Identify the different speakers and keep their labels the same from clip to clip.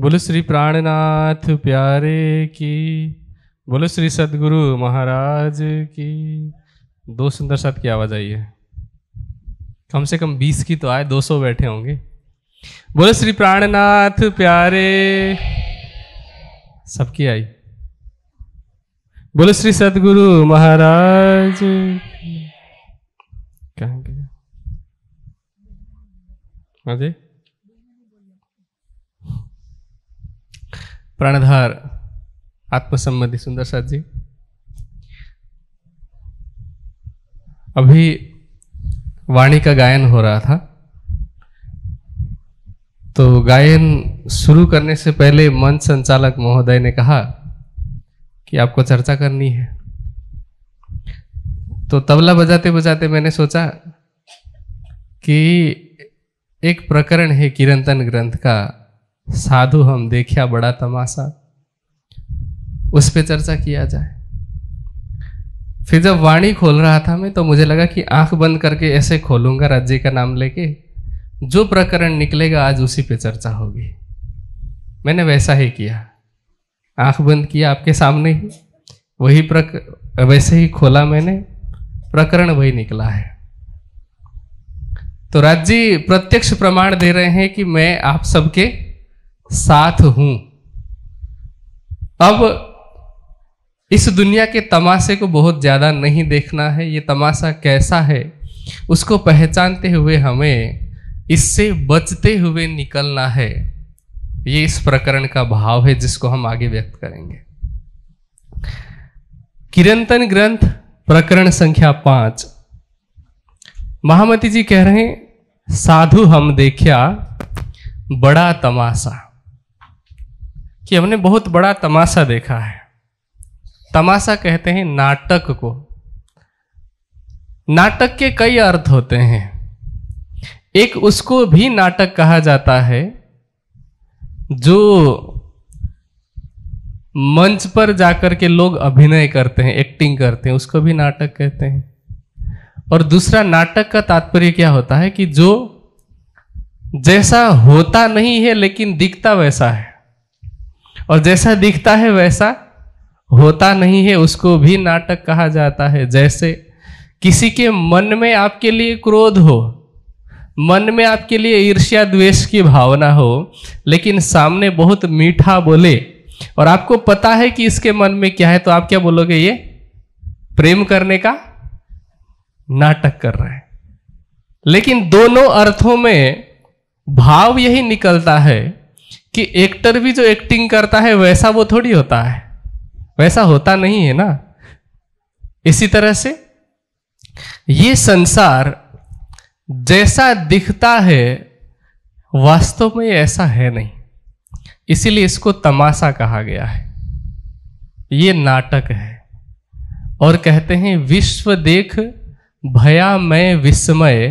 Speaker 1: बोलो श्री प्राणनाथ प्यारे की, बोलो श्री सद्गुरु महाराज की। दो सुंदर साथ की आवाज आई है, कम से कम 20 की तो आए, 200 बैठे होंगे। बोलो श्री प्राणनाथ प्यारे, सबकी आई। बोलो श्री सद्गुरु महाराज। कहाँ गए? अजय प्राणधार आत्मसम्मति सुंदर साथ जी, अभी वाणी का गायन हो रहा था, तो गायन शुरू करने से पहले मंच संचालक महोदय ने कहा कि आपको चर्चा करनी है। तो तबला बजाते बजाते मैंने सोचा कि एक प्रकरण है कीर्तन ग्रंथ का, साधु हम देखा बड़ा तमाशा, उस पे चर्चा किया जाए। फिर जब वाणी खोल रहा था मैं, तो मुझे लगा कि आंख बंद करके ऐसे खोलूंगा राज्य का नाम लेके, जो प्रकरण निकलेगा आज उसी पे चर्चा होगी। मैंने वैसा ही किया, आंख बंद किया आपके सामने ही, वही वैसे ही खोला मैंने, प्रकरण वही निकला है। तो राज्य प्रत्यक्ष प्रमाण दे रहे हैं कि मैं आप सबके साथ हूं। अब इस दुनिया के तमाशे को बहुत ज्यादा नहीं देखना है, ये तमाशा कैसा है उसको पहचानते हुए हमें इससे बचते हुए निकलना है। ये इस प्रकरण का भाव है जिसको हम आगे व्यक्त करेंगे। कीर्तन ग्रंथ प्रकरण संख्या 5। महामती जी कह रहे हैं, साधु हम देखा बड़ा तमाशा, कि हमने बहुत बड़ा तमाशा देखा है। तमाशा कहते हैं नाटक को। नाटक के कई अर्थ होते हैं। एक उसको भी नाटक कहा जाता है जो मंच पर जाकर के लोग अभिनय करते हैं, एक्टिंग करते हैं, उसको भी नाटक कहते हैं। और दूसरा, नाटक का तात्पर्य क्या होता है कि जो जैसा होता नहीं है लेकिन दिखता वैसा है, और जैसा दिखता है वैसा होता नहीं है, उसको भी नाटक कहा जाता है। जैसे किसी के मन में आपके लिए क्रोध हो, मन में आपके लिए ईर्ष्या द्वेष की भावना हो, लेकिन सामने बहुत मीठा बोले और आपको पता है कि इसके मन में क्या है, तो आप क्या बोलोगे? ये प्रेम करने का नाटक कर रहे हैं। लेकिन दोनों अर्थों में भाव यही निकलता है कि एक्टर भी जो एक्टिंग करता है वैसा वो थोड़ी होता है, वैसा होता नहीं है ना। इसी तरह से ये संसार जैसा दिखता है वास्तव में ऐसा है नहीं, इसीलिए इसको तमाशा कहा गया है। ये नाटक है। और कहते हैं, विश्व देख भया मैं विस्मय,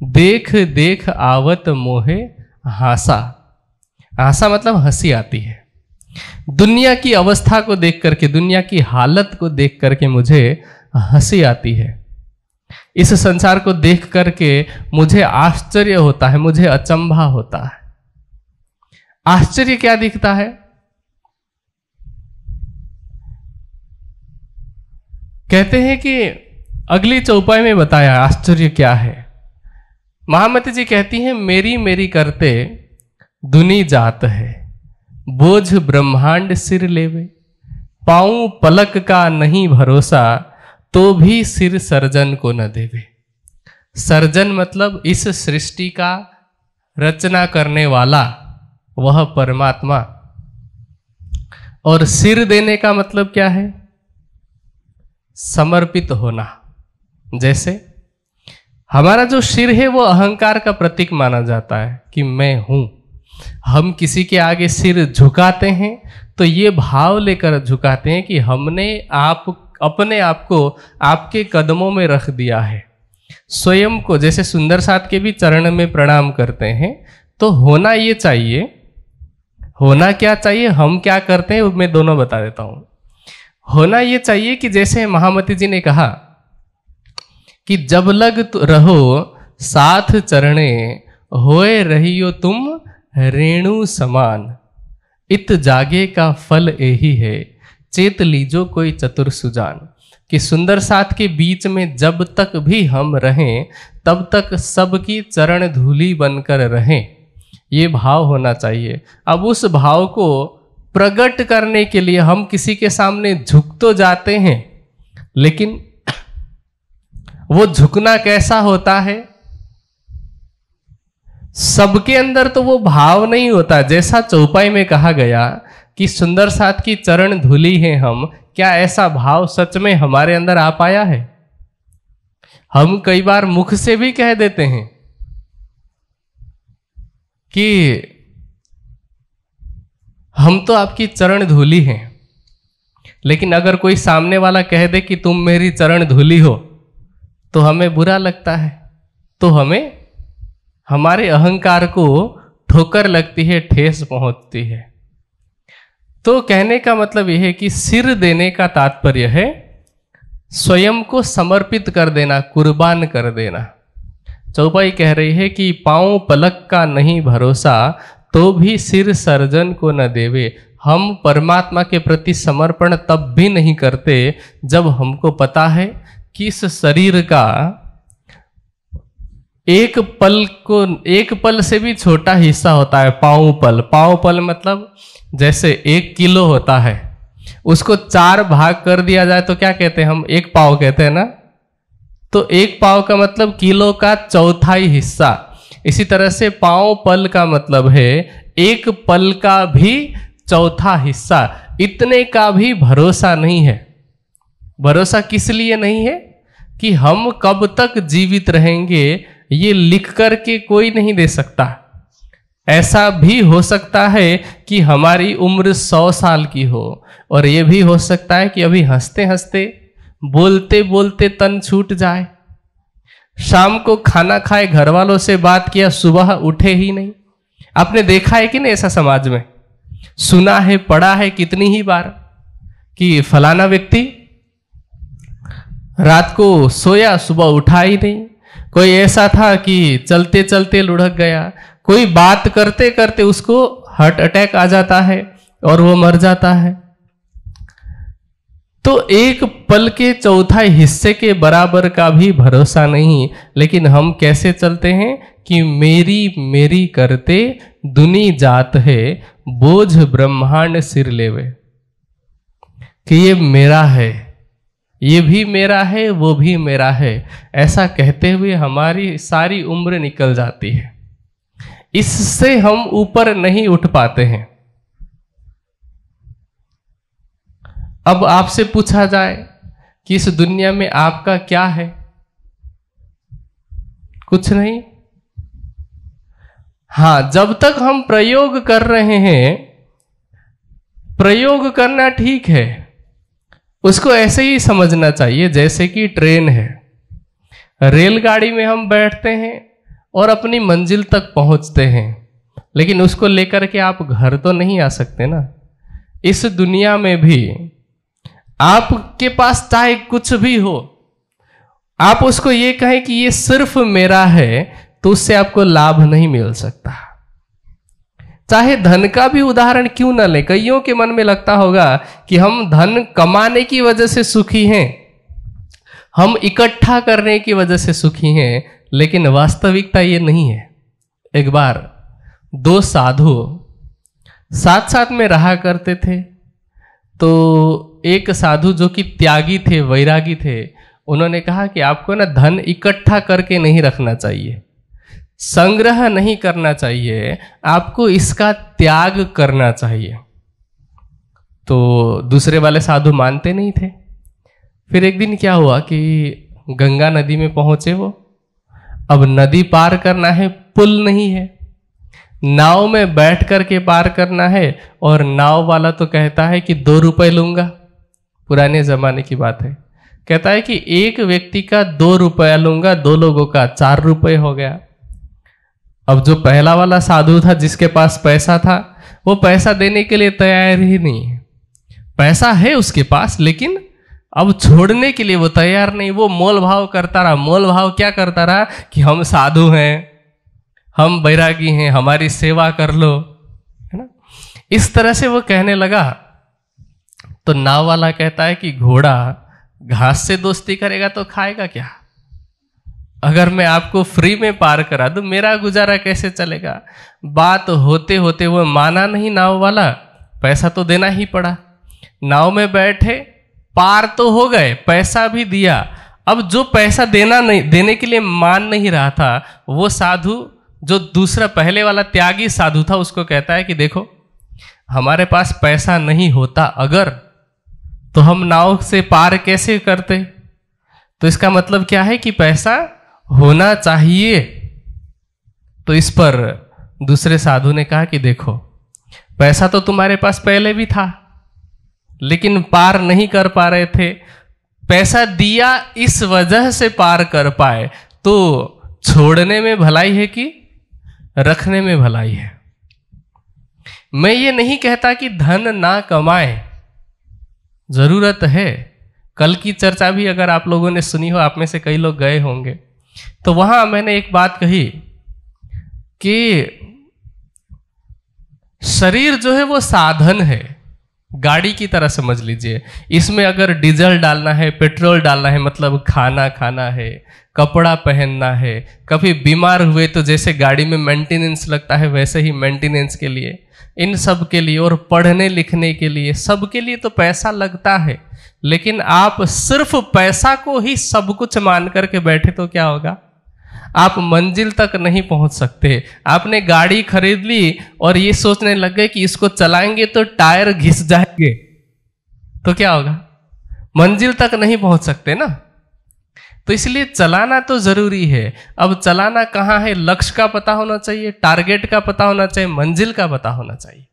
Speaker 1: देख देख आवत मोहे हासा। हासा मतलब हंसी आती है। दुनिया की अवस्था को देख करके, दुनिया की हालत को देख करके मुझे हंसी आती है। इस संसार को देख करके मुझे आश्चर्य होता है, मुझे अचंभा होता है। आश्चर्य क्या दिखता है? कहते हैं कि अगली चौपाई में बताया आश्चर्य क्या है। महामती जी कहती हैं, मेरी मेरी करते दुनी जात है, बोझ ब्रह्मांड सिर लेवे, पाऊं पलक का नहीं भरोसा, तो भी सिर सर्जन को न देवे। सर्जन मतलब इस सृष्टि का रचना करने वाला वह परमात्मा, और सिर देने का मतलब क्या है? समर्पित होना। जैसे हमारा जो सिर है वो अहंकार का प्रतीक माना जाता है कि मैं हूं। हम किसी के आगे सिर झुकाते हैं तो ये भाव लेकर झुकाते हैं कि हमने अपने आप को आपके कदमों में रख दिया है। स्वयं को, जैसे सुंदर साथ के भी चरण में प्रणाम करते हैं, तो होना ये चाहिए। होना क्या चाहिए, हम क्या करते हैं, मैं दोनों बता देता हूं। होना ये चाहिए कि जैसे महामती जी ने कहा कि जब लग रहो साथ चरणे, होए रहियो तुम रेणु समान। इत जागे का फल यही है, चेत लीजो कोई चतुर सुजान। कि सुंदर साथ के बीच में जब तक भी हम रहें तब तक सबकी चरण धूली बनकर रहें, ये भाव होना चाहिए। अब उस भाव को प्रकट करने के लिए हम किसी के सामने झुक तो जाते हैं, लेकिन वो झुकना कैसा होता है? सबके अंदर तो वो भाव नहीं होता। जैसा चौपाई में कहा गया कि सुंदर साथ की चरण धूली है हम, क्या ऐसा भाव सच में हमारे अंदर आ पाया है? हम कई बार मुख से भी कह देते हैं कि हम तो आपकी चरण धूली हैं, लेकिन अगर कोई सामने वाला कह दे कि तुम मेरी चरण धूली हो तो हमें बुरा लगता है, तो हमें हमारे अहंकार को ठोकर लगती है, ठेस पहुंचती है। तो कहने का मतलब यह है कि सिर देने का तात्पर्य है स्वयं को समर्पित कर देना, कुर्बान कर देना। चौपाई कह रही है कि पांव पलक का नहीं भरोसा, तो भी सिर सर्जन को न देवे। हम परमात्मा के प्रति समर्पण तब भी नहीं करते जब हमको पता है कि इस शरीर का एक पल से भी छोटा हिस्सा होता है पांव पल। पांव पल मतलब जैसे 1 किलो होता है, उसको 4 भाग कर दिया जाए तो क्या कहते हैं हम? 1 पाव कहते हैं ना। तो 1 पाव का मतलब किलो का चौथाई हिस्सा। इसी तरह से पांव पल का मतलब है 1 पल का भी चौथा हिस्सा। इतने का भी भरोसा नहीं है। भरोसा किस लिए नहीं है? कि हम कब तक जीवित रहेंगे ये लिख कर के कोई नहीं दे सकता। ऐसा भी हो सकता है कि हमारी उम्र 100 साल की हो, और ये भी हो सकता है कि अभी हंसते हंसते बोलते बोलते तन छूट जाए। शाम को खाना खाए, घर वालों से बात किया, सुबह उठे ही नहीं। आपने देखा है कि नहीं ऐसा समाज में? सुना है, पढ़ा है कितनी ही बार कि फलाना व्यक्ति रात को सोया, सुबह उठा ही नहीं। कोई ऐसा था कि चलते चलते लुढ़क गया। कोई बात करते करते उसको हार्ट अटैक आ जाता है और वो मर जाता है। तो 1 पल के चौथाई हिस्से के बराबर का भी भरोसा नहीं। लेकिन हम कैसे चलते हैं कि मेरी मेरी करते दुनी जात है, बोझ ब्रह्मांड सिर लेवे। कि ये मेरा है, ये भी मेरा है, वो भी मेरा है, ऐसा कहते हुए हमारी सारी उम्र निकल जाती है। इससे हम ऊपर नहीं उठ पाते हैं। अब आपसे पूछा जाए कि इस दुनिया में आपका क्या है? कुछ नहीं। हां, जब तक हम प्रयोग कर रहे हैं, प्रयोग करना ठीक है, उसको ऐसे ही समझना चाहिए जैसे कि ट्रेन है। रेलगाड़ी में हम बैठते हैं और अपनी मंजिल तक पहुंचते हैं, लेकिन उसको लेकर के आप घर तो नहीं आ सकते ना। इस दुनिया में भी आपके पास चाहे कुछ भी हो, आप उसको ये कहें कि ये सिर्फ मेरा है, तो उससे आपको लाभ नहीं मिल सकता। चाहे धन का भी उदाहरण क्यों न ले, कईयों के मन में लगता होगा कि हम धन कमाने की वजह से सुखी हैं, हम इकट्ठा करने की वजह से सुखी हैं, लेकिन वास्तविकता ये नहीं है। एक बार 2 साधु साथ साथ में रहा करते थे। तो एक साधु जो कि त्यागी थे, वैरागी थे, उन्होंने कहा कि आपको ना धन इकट्ठा करके नहीं रखना चाहिए, संग्रह नहीं करना चाहिए, आपको इसका त्याग करना चाहिए। तो दूसरे वाले साधु मानते नहीं थे। फिर एक दिन क्या हुआ कि गंगा नदी में पहुंचे वो। अब नदी पार करना है, पुल नहीं है, नाव में बैठ करके पार करना है, और नाव वाला तो कहता है कि 2 रुपए लूंगा। पुराने जमाने की बात है। कहता है कि एक व्यक्ति का 2 रुपया लूंगा, 2 लोगों का 4 रुपए हो गया। अब जो पहला वाला साधु था, जिसके पास पैसा था, वो पैसा देने के लिए तैयार ही नहीं है। पैसा है उसके पास, लेकिन अब छोड़ने के लिए वो तैयार नहीं। वो मोल भाव करता रहा। मोल भाव क्या करता रहा कि हम साधु हैं, हम बैरागी हैं, हमारी सेवा कर लो, है ना। इस तरह से वो कहने लगा तो नाव वाला कहता है कि घोड़ा घास से दोस्ती करेगा तो खाएगा क्या? अगर मैं आपको फ्री में पार करा दूं मेरा गुजारा कैसे चलेगा? बात होते होते वो माना नहीं नाव वाला, पैसा तो देना ही पड़ा। नाव में बैठे, पार तो हो गए, पैसा भी दिया। अब जो पैसा देने के लिए मान नहीं रहा था, वो साधु जो दूसरा पहले वाला त्यागी साधु था उसको कहता है कि देखो हमारे पास पैसा नहीं होता अगर, तो हम नाव से पार कैसे करते? तो इसका मतलब क्या है कि पैसा होना चाहिए। तो इस पर दूसरे साधु ने कहा कि देखो पैसा तो तुम्हारे पास पहले भी था लेकिन पार नहीं कर पा रहे थे, पैसा दिया इस वजह से पार कर पाए, तो छोड़ने में भलाई है कि रखने में भलाई है। मैं ये नहीं कहता कि धन ना कमाए, जरूरत है। कल की चर्चा भी अगर आप लोगों ने सुनी हो, आप में से कई लोग गए होंगे, तो वहां मैंने एक बात कही कि शरीर जो है वो साधन है, गाड़ी की तरह समझ लीजिए। इसमें अगर डीजल डालना है, पेट्रोल डालना है, मतलब खाना खाना है, कपड़ा पहनना है, कभी बीमार हुए तो जैसे गाड़ी में मेंटेनेंस लगता है वैसे ही मेंटेनेंस के लिए, इन सब के लिए, और पढ़ने लिखने के लिए, सब के लिए तो पैसा लगता है। लेकिन आप सिर्फ पैसा को ही सब कुछ मान करके बैठे तो क्या होगा? आप मंजिल तक नहीं पहुंच सकते। आपने गाड़ी खरीद ली और ये सोचने लग गए कि इसको चलाएंगे तो टायर घिस जाएंगे, तो क्या होगा? मंजिल तक नहीं पहुंच सकते ना। तो इसलिए चलाना तो जरूरी है। अब चलाना कहाँ है? लक्ष्य का पता होना चाहिए, टारगेट का पता होना चाहिए, मंजिल का पता होना चाहिए।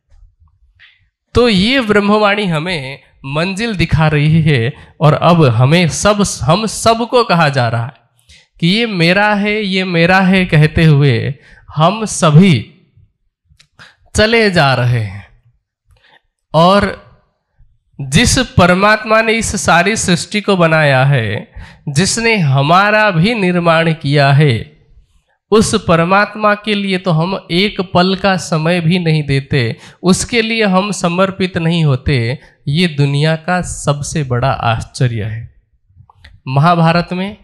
Speaker 1: तो ये ब्रह्मवाणी हमें मंजिल दिखा रही है। और अब हम सबको कहा जा रहा है कि ये मेरा है, ये मेरा है कहते हुए हम सभी चले जा रहे हैं। और जिस परमात्मा ने इस सारी सृष्टि को बनाया है, जिसने हमारा भी निर्माण किया है, उस परमात्मा के लिए तो हम एक पल का समय भी नहीं देते, उसके लिए हम समर्पित नहीं होते। ये दुनिया का सबसे बड़ा आश्चर्य है। महाभारत में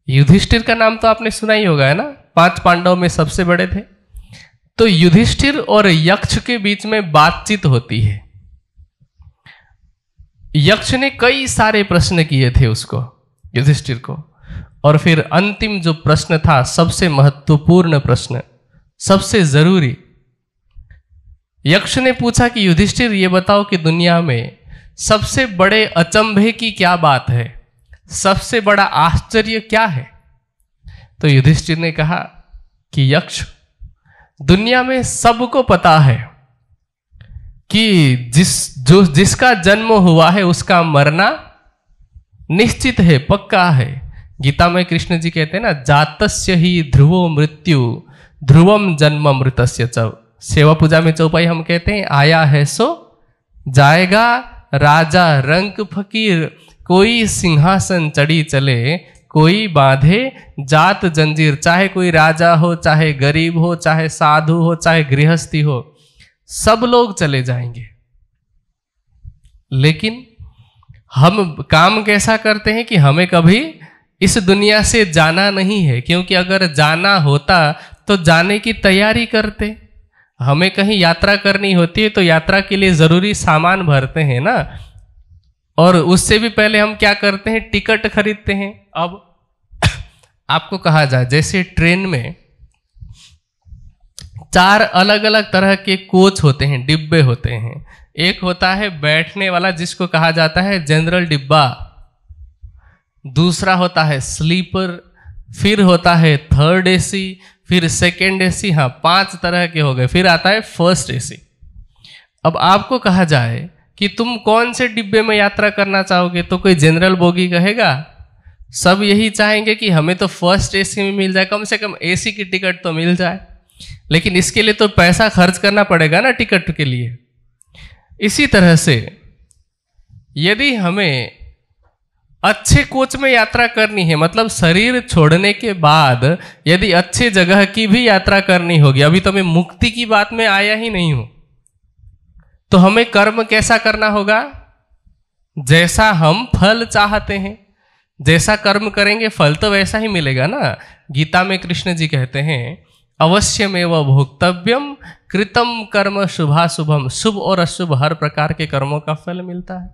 Speaker 1: युधिष्ठिर का नाम तो आपने सुना ही होगा, है ना? 5 पांडव में सबसे बड़े थे। तो युधिष्ठिर और यक्ष के बीच में बातचीत होती है। यक्ष ने कई सारे प्रश्न किए थे उसको, युधिष्ठिर को, और फिर अंतिम जो प्रश्न था, सबसे महत्वपूर्ण प्रश्न, सबसे जरूरी, यक्ष ने पूछा कि युधिष्ठिर ये बताओ कि दुनिया में सबसे बड़े अचंभे की क्या बात है, सबसे बड़ा आश्चर्य क्या है? तो युधिष्ठिर ने कहा कि यक्ष, दुनिया में सबको पता है कि जिसका जन्म हुआ है उसका मरना निश्चित है, पक्का है। गीता में कृष्ण जी कहते हैं ना, जातस्य ही ध्रुवो मृत्यु ध्रुवम जन्म मृतस्य च। सेवा पूजा में चौपाई हम कहते हैं, आया है सो जाएगा, राजा रंक फकीर, कोई सिंहासन चढ़ी चले, कोई बांधे जात जंजीर। चाहे कोई राजा हो, चाहे गरीब हो, चाहे साधु हो, चाहे गृहस्थी हो, सब लोग चले जाएंगे। लेकिन हम काम कैसा करते हैं कि हमें कभी इस दुनिया से जाना नहीं है, क्योंकि अगर जाना होता तो जाने की तैयारी करते। हमें कहीं यात्रा करनी होती है तो यात्रा के लिए जरूरी सामान भरते हैं ना, और उससे भी पहले हम क्या करते हैं? टिकट खरीदते हैं। अब आपको कहा जाए, जैसे ट्रेन में 4 अलग अलग तरह के कोच होते हैं, डिब्बे होते हैं। एक होता है बैठने वाला जिसको कहा जाता है जनरल डिब्बा, दूसरा होता है स्लीपर, फिर होता है थर्ड एसी, फिर सेकेंड एसी, हाँ 5 तरह के हो गए, फिर आता है फर्स्ट एसी। अब आपको कहा जाए कि तुम कौन से डिब्बे में यात्रा करना चाहोगे, तो कोई जनरल बोगी कहेगा? सब यही चाहेंगे कि हमें तो फर्स्ट एसी में मिल जाए, कम से कम एसी की टिकट तो मिल जाए। लेकिन इसके लिए तो पैसा खर्च करना पड़ेगा ना टिकट के लिए। इसी तरह से यदि हमें अच्छे कोच में यात्रा करनी है, मतलब शरीर छोड़ने के बाद यदि अच्छे जगह की भी यात्रा करनी होगी, अभी तो मैं मुक्ति की बात में आया ही नहीं हूं, तो हमें कर्म कैसा करना होगा? जैसा हम फल चाहते हैं। जैसा कर्म करेंगे फल तो वैसा ही मिलेगा ना। गीता में कृष्ण जी कहते हैं अवश्यमेव भोक्तव्यम कृतम कर्म शुभाशुभम। शुभ और अशुभ हर प्रकार के कर्मों का फल मिलता है।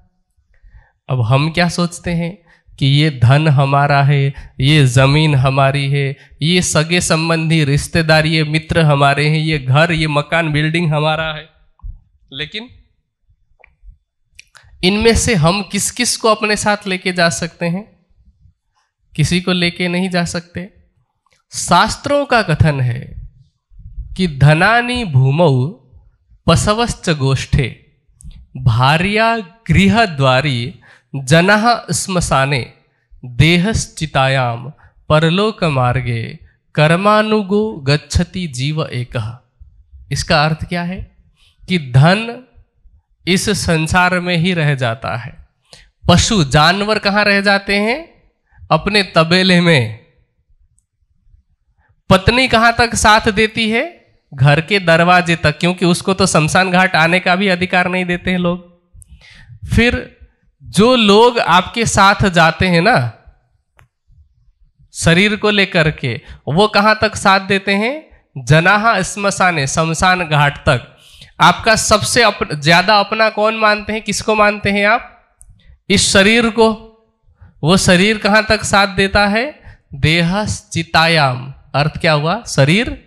Speaker 1: अब हम क्या सोचते हैं कि ये धन हमारा है, ये जमीन हमारी है, ये सगे संबंधी रिश्तेदार, ये मित्र हमारे हैं, ये घर, ये मकान, बिल्डिंग हमारा है। लेकिन इनमें से हम किस किस को अपने साथ लेके जा सकते हैं? किसी को लेके नहीं जा सकते। शास्त्रों का कथन है कि धनानि भूमौ पशवश्च गोष्ठे भार्या गृहद्वारी जनः श्मशाने देहश्चितायाम परलोक मार्गे कर्मानुगो गच्छति जीव एकः। इसका अर्थ क्या है कि धन इस संसार में ही रह जाता है। पशु जानवर कहाँ रह जाते हैं? अपने तबेले में। पत्नी कहां तक साथ देती है? घर के दरवाजे तक, क्योंकि उसको तो शमशान घाट आने का भी अधिकार नहीं देते हैं लोग। फिर जो लोग आपके साथ जाते हैं ना शरीर को लेकर के, वो कहां तक साथ देते हैं? जनाहा श्मशाने, शमशान घाट तक। आपका सबसे ज्यादा अपना कौन मानते हैं? किसको मानते हैं आप? इस शरीर को। वो शरीर कहां तक साथ देता है? देहश्चितायाम। अर्थ क्या हुआ? शरीर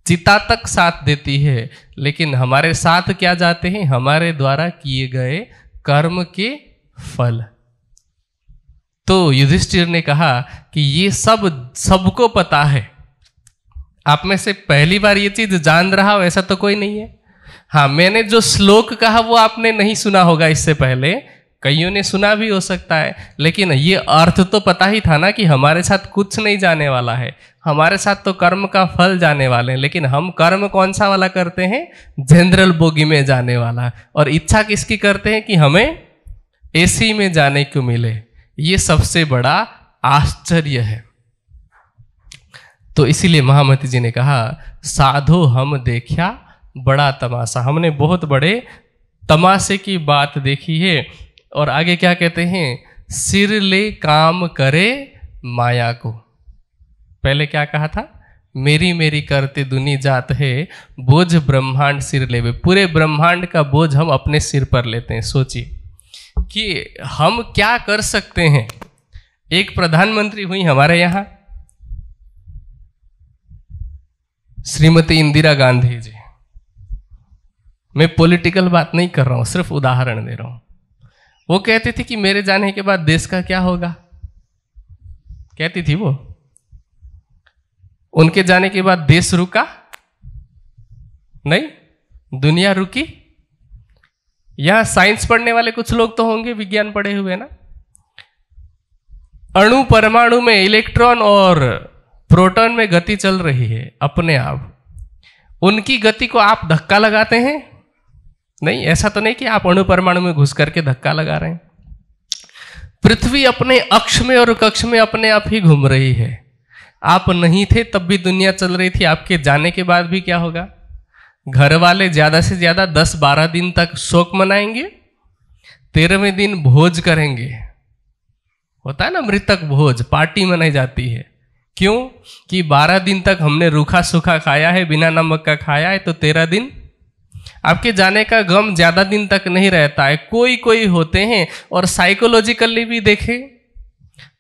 Speaker 1: चिता तक साथ देती है, लेकिन हमारे साथ क्या जाते हैं? हमारे द्वारा किए गए कर्म के फल। तो युधिष्ठिर ने कहा कि ये सब सबको पता है। आप में से पहली बार ये चीज जान रहा हो ऐसा तो कोई नहीं है। हाँ, मैंने जो श्लोक कहा वो आपने नहीं सुना होगा इससे पहले, कईयों ने सुना भी हो सकता है, लेकिन ये अर्थ तो पता ही था ना कि हमारे साथ कुछ नहीं जाने वाला है। हमारे साथ तो कर्म का फल जाने वाले हैं, लेकिन हम कर्म कौन सा वाला करते हैं? जनरल बोगी में जाने वाला। और इच्छा किसकी करते हैं? कि हमें एसी में जाने को मिले। ये सबसे बड़ा आश्चर्य है। तो इसीलिए महामती जी ने कहा साधो हम देखा बड़ा तमाशा। हमने बहुत बड़े तमाशे की बात देखी है। और आगे क्या कहते हैं? सिर ले काम करे माया को। पहले क्या कहा था? मेरी मेरी करते दुनी जात है, बोझ ब्रह्मांड सिर लेवे। पूरे ब्रह्मांड का बोझ हम अपने सिर पर लेते हैं। सोचिए कि हम क्या कर सकते हैं। एक प्रधानमंत्री हुई हमारे यहां, श्रीमती इंदिरा गांधी जी। मैं पॉलिटिकल बात नहीं कर रहा हूं, सिर्फ उदाहरण दे रहा हूं। वो कहती थी कि मेरे जाने के बाद देश का क्या होगा। कहती थी वो। उनके जाने के बाद देश रुका नहीं, दुनिया रुकी। यहां साइंस पढ़ने वाले कुछ लोग तो होंगे, विज्ञान पढ़े हुए ना। अणु परमाणु में इलेक्ट्रॉन और प्रोटॉन में गति चल रही है अपने आप। उनकी गति को आप धक्का लगाते हैं? नहीं, ऐसा तो नहीं कि आप अणु परमाणु में घुस करके धक्का लगा रहे हैं। पृथ्वी अपने अक्ष में और कक्ष में अपने आप ही घूम रही है। आप नहीं थे तब भी दुनिया चल रही थी। आपके जाने के बाद भी क्या होगा? घर वाले ज्यादा से ज्यादा 10-12 दिन तक शोक मनाएंगे, 13वें दिन भोज करेंगे। होता है ना मृतक भोज, पार्टी मनाई जाती है। क्यों? कि 12 दिन तक हमने रूखा सूखा खाया है, बिना नमक का खाया है, तो 13 दिन। आपके जाने का गम ज्यादा दिन तक नहीं रहता है। कोई कोई होते हैं, और साइकोलॉजिकली भी देखें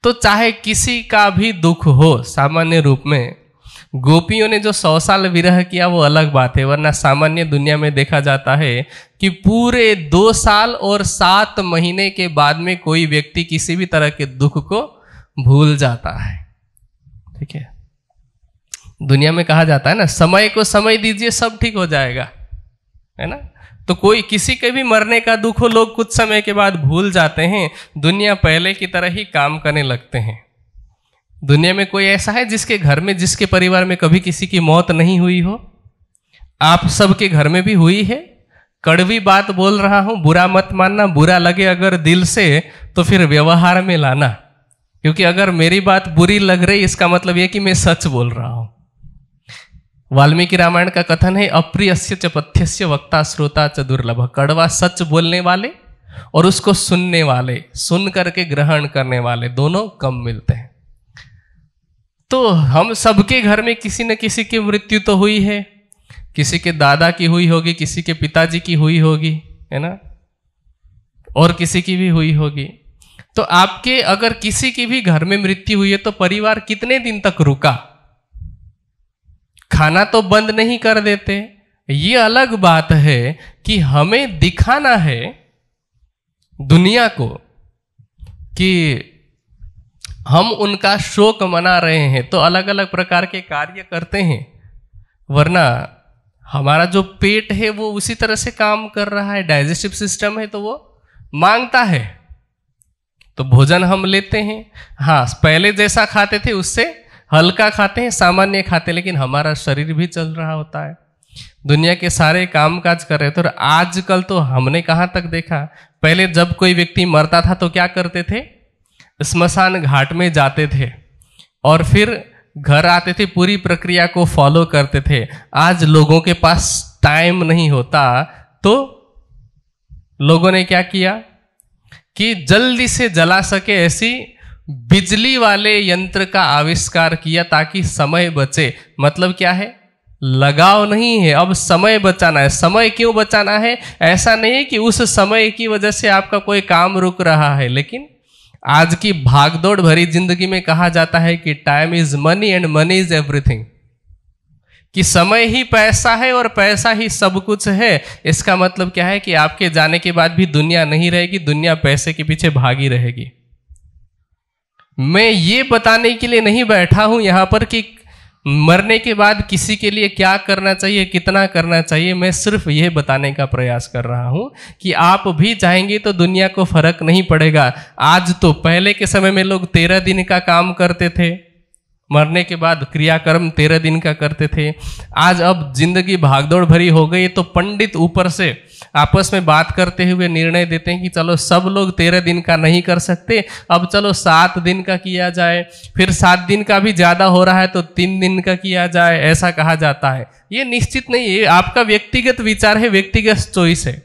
Speaker 1: तो चाहे किसी का भी दुख हो, सामान्य रूप में गोपियों ने जो 100 साल विरह किया वो अलग बात है, वरना सामान्य दुनिया में देखा जाता है कि पूरे 2 साल और 7 महीने के बाद में कोई व्यक्ति किसी भी तरह के दुख को भूल जाता है। ठीक है, दुनिया में कहा जाता है ना, समय को समय दीजिए सब ठीक हो जाएगा, है ना। तो कोई किसी के भी मरने का दुख हो, लोग कुछ समय के बाद भूल जाते हैं। दुनिया पहले की तरह ही काम करने लगते हैं। दुनिया में कोई ऐसा है जिसके घर में, जिसके परिवार में कभी किसी की मौत नहीं हुई हो? आप सबके घर में भी हुई है। कड़वी बात बोल रहा हूं, बुरा मत मानना। बुरा लगे अगर दिल से तो फिर व्यवहार में लाना, क्योंकि अगर मेरी बात बुरी लग रही इसका मतलब यह कि मैं सच बोल रहा हूं। वाल्मीकि रामायण का कथन है, अप्रियस्य च पथ्यस्य वक्ता श्रोता च दुर्लभ। कड़वा सच बोलने वाले और उसको सुनने वाले, सुन करके ग्रहण करने वाले, दोनों कम मिलते हैं। तो हम सबके घर में किसी न किसी की मृत्यु तो हुई है, किसी के दादा की हुई होगी, किसी के पिताजी की हुई होगी, है ना, और किसी की भी हुई होगी। तो आपके अगर किसी की भी घर में मृत्यु हुई है तो परिवार कितने दिन तक रुका? खाना तो बंद नहीं कर देते। ये अलग बात है कि हमें दिखाना है दुनिया को कि हम उनका शोक मना रहे हैं, तो अलग अलग प्रकार के कार्य करते हैं, वरना हमारा जो पेट है वो उसी तरह से काम कर रहा है, डाइजेस्टिव सिस्टम है तो वो मांगता है, तो भोजन हम लेते हैं। हाँ, पहले जैसा खाते थे उससे हल्का खाते हैं, सामान्य खाते हैं, लेकिन हमारा शरीर भी चल रहा होता है, दुनिया के सारे काम काज कर रहे थे। और आजकल तो हमने कहाँ तक देखा, पहले जब कोई व्यक्ति मरता था तो क्या करते थे, स्मशान घाट में जाते थे और फिर घर आते थे, पूरी प्रक्रिया को फॉलो करते थे। आज लोगों के पास टाइम नहीं होता, तो लोगों ने क्या किया कि जल्दी से जला सके ऐसी बिजली वाले यंत्र का आविष्कार किया ताकि समय बचे। मतलब क्या है, लगाव नहीं है, अब समय बचाना है। समय क्यों बचाना है? ऐसा नहीं है कि उस समय की वजह से आपका कोई काम रुक रहा है, लेकिन आज की भागदौड़ भरी जिंदगी में कहा जाता है कि time is money and money is everything, कि समय ही पैसा है और पैसा ही सब कुछ है। इसका मतलब क्या है कि आपके जाने के बाद भी दुनिया नहीं रहेगी, दुनिया पैसे के पीछे भागी रहेगी। मैं ये बताने के लिए नहीं बैठा हूं यहां पर कि मरने के बाद किसी के लिए क्या करना चाहिए, कितना करना चाहिए। मैं सिर्फ यह बताने का प्रयास कर रहा हूं कि आप भी चाहेंगे तो दुनिया को फर्क नहीं पड़ेगा। आज तो पहले के समय में लोग 13 दिन का काम करते थे, मरने के बाद क्रियाकर्म 13 दिन का करते थे। आज अब जिंदगी भागदौड़ भरी हो गई तो पंडित ऊपर से आपस में बात करते हुए निर्णय देते हैं कि चलो सब लोग 13 दिन का नहीं कर सकते, अब चलो 7 दिन का किया जाए, फिर 7 दिन का भी ज्यादा हो रहा है तो 3 दिन का किया जाए, ऐसा कहा जाता है। ये निश्चित नहीं है, आपका व्यक्तिगत विचार है, व्यक्तिगत चॉइस है।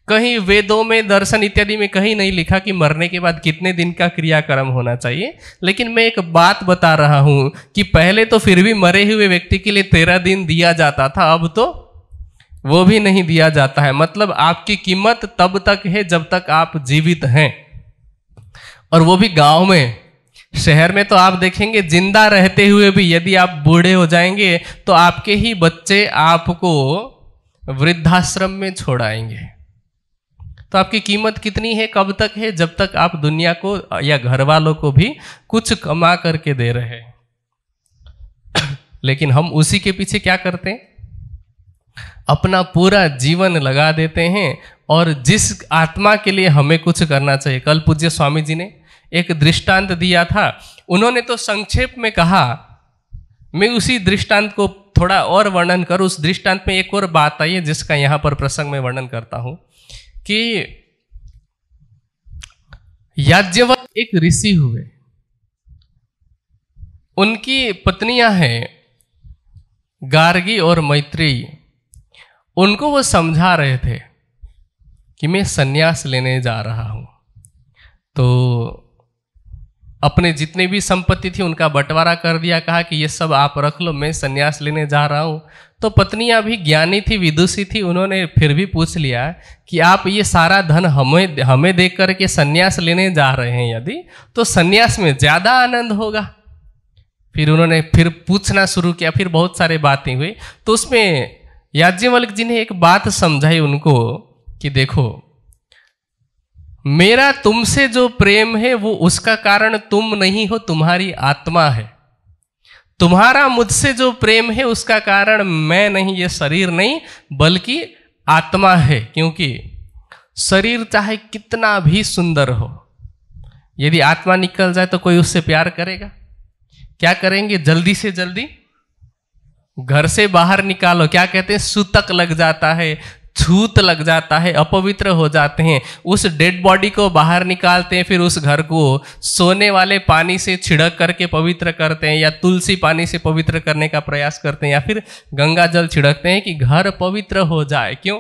Speaker 1: कहीं वेदों में, दर्शन इत्यादि में कहीं नहीं लिखा कि मरने के बाद कितने दिन का क्रियाक्रम होना चाहिए। लेकिन मैं एक बात बता रहा हूं कि पहले तो फिर भी मरे हुए व्यक्ति के लिए 13 दिन दिया जाता था, अब तो वो भी नहीं दिया जाता है। मतलब आपकी कीमत तब तक है जब तक आप जीवित हैं, और वो भी गांव में। शहर में तो आप देखेंगे जिंदा रहते हुए भी यदि आप बूढ़े हो जाएंगे तो आपके ही बच्चे आपको वृद्धाश्रम में छोड़ाएंगे। तो आपकी कीमत कितनी है, कब तक है? जब तक आप दुनिया को या घर वालों को भी कुछ कमा करके दे रहे हैं। लेकिन हम उसी के पीछे क्या करते हैं, अपना पूरा जीवन लगा देते हैं। और जिस आत्मा के लिए हमें कुछ करना चाहिए, कल पूज्य स्वामी जी ने एक दृष्टांत दिया था, उन्होंने तो संक्षेप में कहा, मैं उसी दृष्टांत को थोड़ा और वर्णन करूं। उस दृष्टांत में एक और बात आई है जिसका यहां पर प्रसंग में वर्णन करता हूं कि याज्ञवल्क एक ऋषि हुए, उनकी पत्नियां हैं गार्गी और मैत्रेयी। उनको वो समझा रहे थे कि मैं सन्यास लेने जा रहा हूं, तो अपने जितने भी संपत्ति थी उनका बंटवारा कर दिया, कहा कि ये सब आप रख लो, मैं सन्यास लेने जा रहा हूं। तो पत्नियां भी ज्ञानी थी, विदुषी थी, उन्होंने फिर भी पूछ लिया कि आप ये सारा धन हमें देख करके सन्यास लेने जा रहे हैं, यदि तो सन्यास में ज्यादा आनंद होगा। फिर उन्होंने फिर पूछना शुरू किया, फिर बहुत सारे बातें हुई। तो उसमें याज्ञवल्क्य जी ने एक बात समझाई उनको कि देखो, मेरा तुमसे जो प्रेम है वो उसका कारण तुम नहीं हो, तुम्हारी आत्मा है। तुम्हारा मुझसे जो प्रेम है उसका कारण मैं नहीं, ये शरीर नहीं, बल्कि आत्मा है। क्योंकि शरीर चाहे कितना भी सुंदर हो, यदि आत्मा निकल जाए तो कोई उससे प्यार करेगा? क्या करेंगे? जल्दी से जल्दी घर से बाहर निकालो। क्या कहते हैं? सूतक लग जाता है, छूत लग जाता है, अपवित्र हो जाते हैं, उस डेड बॉडी को बाहर निकालते हैं, फिर उस घर को सोने वाले पानी से छिड़क करके पवित्र करते हैं, या तुलसी पानी से पवित्र करने का प्रयास करते हैं, या फिर गंगा जल छिड़कते हैं कि घर पवित्र हो जाए। क्यों?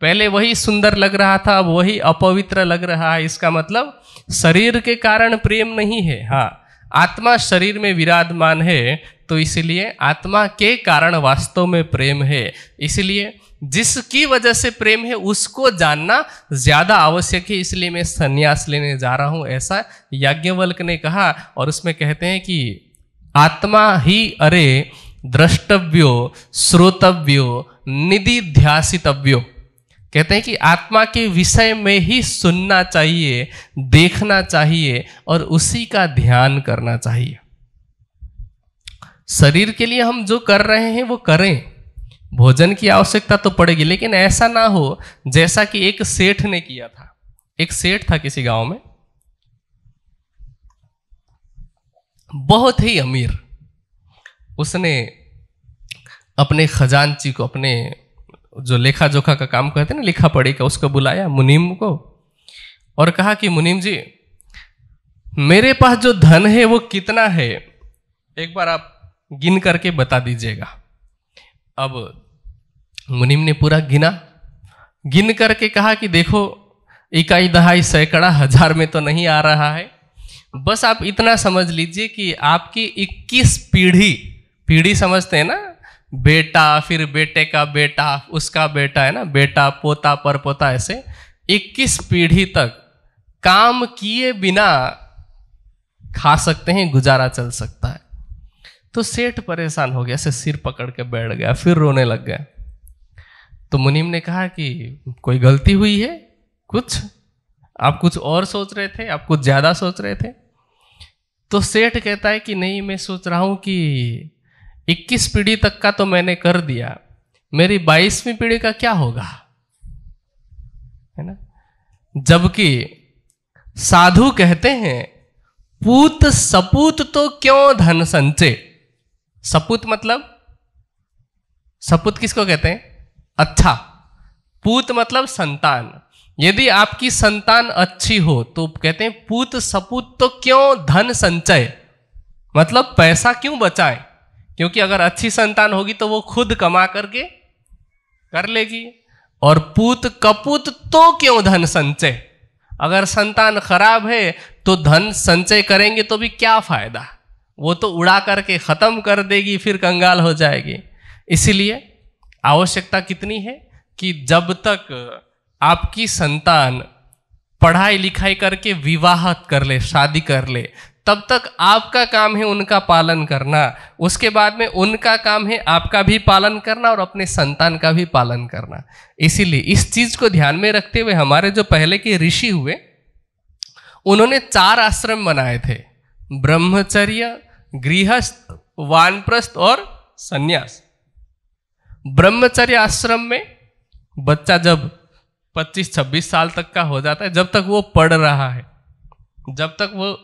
Speaker 1: पहले वही सुंदर लग रहा था, अब वही अपवित्र लग रहा है। इसका मतलब शरीर के कारण प्रेम नहीं है। हाँ, आत्मा शरीर में विराजमान है, तो इसलिए आत्मा के कारण वास्तव में प्रेम है। इसलिए जिसकी वजह से प्रेम है उसको जानना ज्यादा आवश्यक है। इसलिए मैं संन्यास लेने जा रहा हूं, ऐसा याज्ञवल्क्य ने कहा। और उसमें कहते हैं कि आत्मा ही अरे द्रष्टव्यो श्रोतव्यो निधिध्यासितव्यो। कहते हैं कि आत्मा के विषय में ही सुनना चाहिए, देखना चाहिए और उसी का ध्यान करना चाहिए। शरीर के लिए हम जो कर रहे हैं वो करें, भोजन की आवश्यकता तो पड़ेगी, लेकिन ऐसा ना हो जैसा कि एक सेठ ने किया था। एक सेठ था किसी गांव में, बहुत ही अमीर। उसने अपने खजांची को, अपने जो लेखा जोखा का काम करते हैं ना, लिखा पढ़ी का, उसको बुलाया मुनीम को और कहा कि मुनीम जी, मेरे पास जो धन है वो कितना है, एक बार आप गिन करके बता दीजिएगा। अब मुनीम ने पूरा गिना, गिन करके कहा कि देखो, इकाई दहाई सैकड़ा हजार में तो नहीं आ रहा है, बस आप इतना समझ लीजिए कि आपकी 21 पीढ़ी समझते हैं ना, बेटा, फिर बेटे का बेटा, उसका बेटा, है ना, बेटा, पोता, परपोता, ऐसे 21 पीढ़ी तक काम किए बिना खा सकते हैं, गुजारा चल सकता है। तो सेठ परेशान हो गया, ऐसे सिर पकड़ के बैठ गया, फिर रोने लग गया। तो मुनीम ने कहा कि कोई गलती हुई है, कुछ आप कुछ और सोच रहे थे, आप कुछ ज्यादा सोच रहे थे। तो सेठ कहता है कि नहीं, मैं सोच रहा हूं कि 21 पीढ़ी तक का तो मैंने कर दिया, मेरी 22वीं पीढ़ी का क्या होगा, है ना। जबकि साधु कहते हैं पूत सपूत तो क्यों धन संचय। सपूत मतलब, सपूत किसको कहते हैं? अच्छा। पूत मतलब संतान। यदि आपकी संतान अच्छी हो तो कहते हैं पूत सपूत तो क्यों धन संचय, मतलब पैसा क्यों बचाएं, क्योंकि अगर अच्छी संतान होगी तो वो खुद कमा करके कर लेगी। और पूत कपूत तो क्यों धन संचय, अगर संतान खराब है तो धन संचय करेंगे तो भी क्या फायदा, वो तो उड़ा करके खत्म कर देगी, फिर कंगाल हो जाएगी। इसीलिए आवश्यकता कितनी है कि जब तक आपकी संतान पढ़ाई लिखाई करके विवाह कर ले, शादी कर ले, तब तक आपका काम है उनका पालन करना। उसके बाद में उनका काम है आपका भी पालन करना और अपने संतान का भी पालन करना। इसीलिए इस चीज को ध्यान में रखते हुए हमारे जो पहले के ऋषि हुए, उन्होंने 4 आश्रम बनाए थे, ब्रह्मचर्य, गृहस्थ, वानप्रस्थ और सन्यास। ब्रह्मचर्य आश्रम में बच्चा जब 25-26 साल तक का हो जाता है, जब तक वो पढ़ रहा है, जब तक वो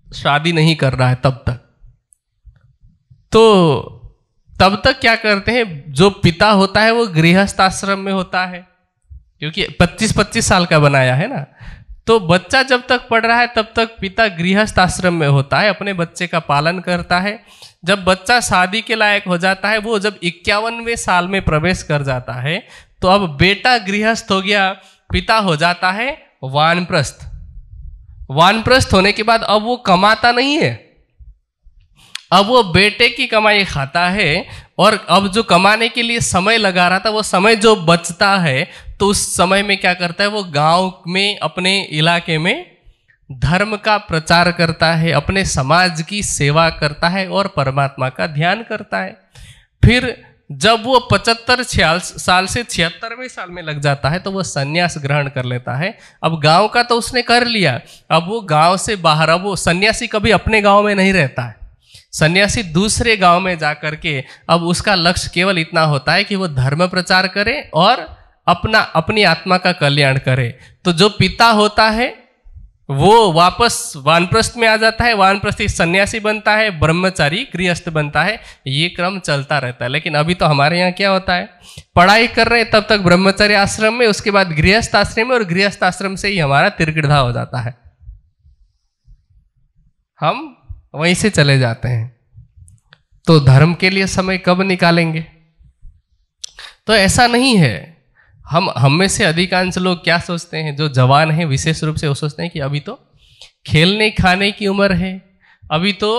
Speaker 1: शादी नहीं कर रहा है, तब तक, तो तब तक क्या करते हैं, जो पिता होता है वो गृहस्थ आश्रम में होता है, क्योंकि 25-25 साल का बनाया है ना। तो बच्चा जब तक पढ़ रहा है तब तक पिता गृहस्थ आश्रम में होता है, अपने बच्चे का पालन करता है। जब बच्चा शादी के लायक हो जाता है, वो जब 51वें साल में प्रवेश कर जाता है, तो अब बेटा गृहस्थ हो गया, पिता हो जाता है वानप्रस्थ। वानप्रस्थ होने के बाद अब वो कमाता नहीं है, अब वो बेटे की कमाई खाता है। और अब जो कमाने के लिए समय लगा रहा था, वो समय जो बचता है, तो उस समय में क्या करता है, वो गांव में, अपने इलाके में धर्म का प्रचार करता है, अपने समाज की सेवा करता है और परमात्मा का ध्यान करता है। फिर जब वो 75 साल से 76वें साल में लग जाता है, तो वो सन्यास ग्रहण कर लेता है। अब गांव का तो उसने कर लिया, अब वो गांव से बाहर, अब वो सन्यासी कभी अपने गांव में नहीं रहता है, सन्यासी दूसरे गांव में जाकर के अब उसका लक्ष्य केवल इतना होता है कि वो धर्म प्रचार करे और अपनी आत्मा का कल्याण करे। तो जो पिता होता है वो वापस वानप्रस्थ में आ जाता है, वानप्रस्थी सन्यासी बनता है, ब्रह्मचारी गृहस्थ बनता है, ये क्रम चलता रहता है। लेकिन अभी तो हमारे यहाँ क्या होता है, पढ़ाई कर रहे हैं तब तक ब्रह्मचारी आश्रम में, उसके बाद गृहस्थ आश्रम में, और गृहस्थ आश्रम से ही हमारा तिरकिड़धा हो जाता है, हम वहीं से चले जाते हैं। तो धर्म के लिए समय कब निकालेंगे? तो ऐसा नहीं है। हम में से अधिकांश लोग क्या सोचते हैं, जो जवान हैं विशेष रूप से, वो सोचते हैं कि अभी तो खेलने खाने की उम्र है, अभी तो